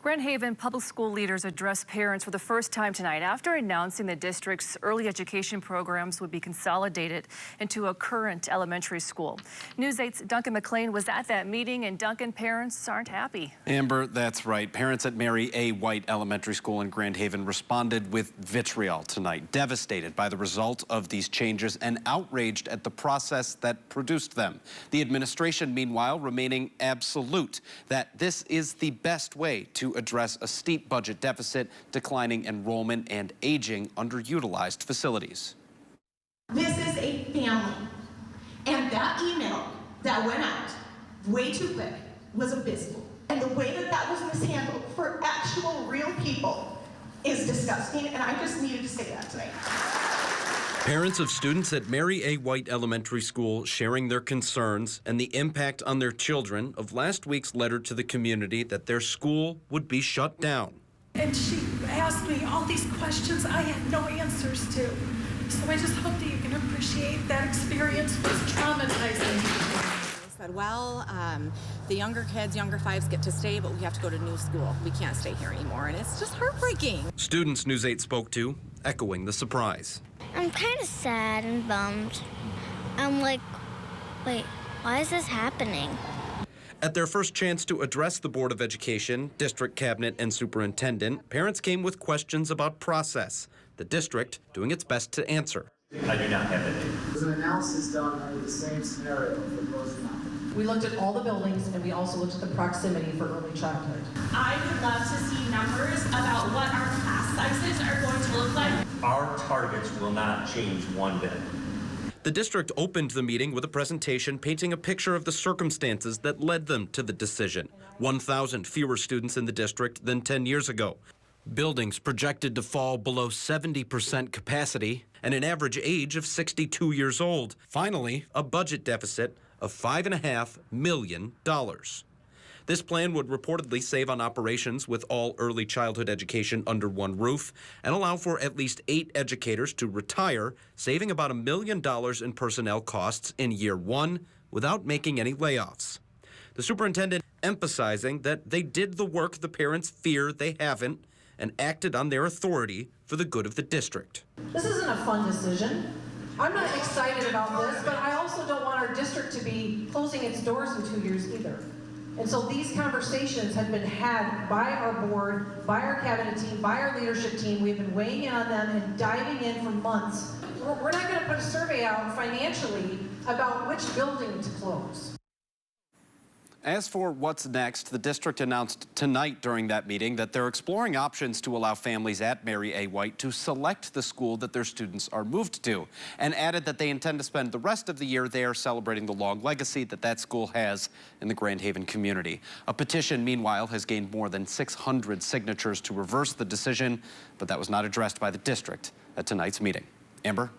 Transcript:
Grand Haven public school leaders addressed parents for the first time tonight after announcing the district's early education programs would be consolidated into a current elementary school. News 8's Duncan McLean was at that meeting, and Duncan, parents aren't happy. Amber, that's right. Parents at Mary A. White Elementary School in Grand Haven responded with vitriol tonight, devastated by the result of these changes and outraged at the process that produced them. The administration, meanwhile, remaining absolute that this is the best way to address a steep budget deficit, declining enrollment, and aging underutilized facilities. This is a family, and that email that went out way too quick was abysmal. And the way that that was mishandled for actual real people is disgusting, and I just needed to say that tonight. Parents of students at Mary A. White Elementary School sharing their concerns and the impact on their children of last week's letter to the community that their school would be shut down. And she asked me all these questions I had no answers to. So I just hope that you can appreciate that experience was traumatizing. I said, well, the younger kids, younger fives get to stay, but we have to go to new school. We can't stay here anymore, and it's just heartbreaking. Students News 8 spoke to, echoing the surprise. I'm kind of sad and bummed. I'm like, wait, why is this happening? At their first chance to address the Board of Education, district cabinet, and superintendent, parents came with questions about process, the district doing its best to answer. I do not have that. Was an analysis done under the same scenario for both of them? We looked at all the buildings, and we also looked at the proximity for early childhood. I would love to see numbers about what our class sizes are going to look like. Our targets will not change one bit. The district opened the meeting with a presentation painting a picture of the circumstances that led them to the decision. 1,000 fewer students in the district than 10 years ago. Buildings projected to fall below 70% capacity and an average age of 62 years old. Finally, a budget deficit of $5.5 million. This plan would reportedly save on operations with all early childhood education under one roof and allow for at least 8 educators to retire, saving about $1 million in personnel costs in year 1 without making any layoffs. The superintendent emphasizing that they did the work the parents fear they haven't and acted on their authority for the good of the district. This isn't a fun decision. I'm not excited about this, but I also don't want our district to be closing its doors in 2 years either. And so these conversations have been had by our board, by our cabinet team, by our leadership team. We've been weighing in on them and diving in for months. We're not going to put a survey out financially about which building to close. As for what's next, the district announced tonight during that meeting that they're exploring options to allow families at Mary A. White to select the school that their students are moved to, and added that they intend to spend the rest of the year there celebrating the long legacy that that school has in the Grand Haven community. A petition, meanwhile, has gained more than 600 signatures to reverse the decision, but that was not addressed by the district at tonight's meeting. Amber?